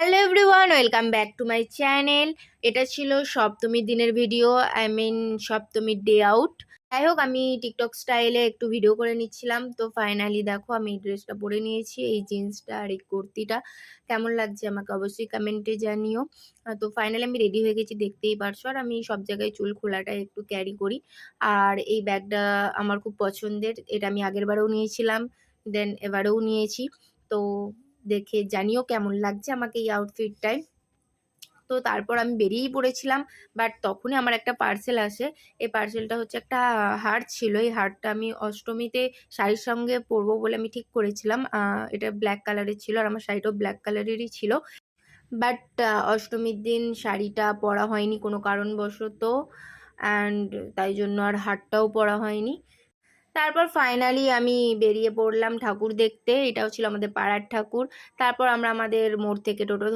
Hello everyone, welcome back to my channel. এটা ছিল সপ্তমীর দিনের ভিডিও, সপ্তমীর ডে আউট। যাই হোক, আমি টিকটক স্টাইলে একটু ভিডিও করে নিচ্ছিলাম। তো ফাইনালি দেখো, আমি এই ড্রেসটা পরে নিয়েছি, এই জিন্সটা আর এই কুর্তিটা। কেমন লাগছে আমাকে অবশ্যই কমেন্টে জানিও। তো ফাইনালি আমি রেডি হয়ে গেছি, দেখতেই পারছো। আর আমি সব জায়গায় চুল খোলাটা একটু ক্যারি করি। আর এই ব্যাগটা আমার খুব পছন্দের, এটা আমি আগের বারেও নিয়েছিলাম, দেন এবারেও নিয়েছি। তো দেখে জানিও কেমন লাগছে আমাকে এই আউটফিটটায়। তো তারপর আমি বেরিয়েই পড়েছিলাম, বাট তখনই আমার একটা পার্সেল আসে। এই পার্সেলটা হচ্ছে একটা হার্ট ছিল। এই হার্টটা আমি অষ্টমীতে শাড়ির সঙ্গে পরবো বলে আমি ঠিক করেছিলাম। এটা ব্ল্যাক কালারের ছিল, আর আমার শাড়িটাও ব্ল্যাক কালারেরই ছিল। বাট অষ্টমীর দিন শাড়িটা পরা হয়নি কোনো কারণবশত, অ্যান্ড তাই জন্য আর হারটাও পরা হয়নি। তারপর ফাইনালি আমি বেরিয়ে পড়লাম ঠাকুর দেখতে। এটাও ছিল আমাদের পাড়ার ঠাকুর। তারপর আমরা আমাদের মোড় থেকে টোটো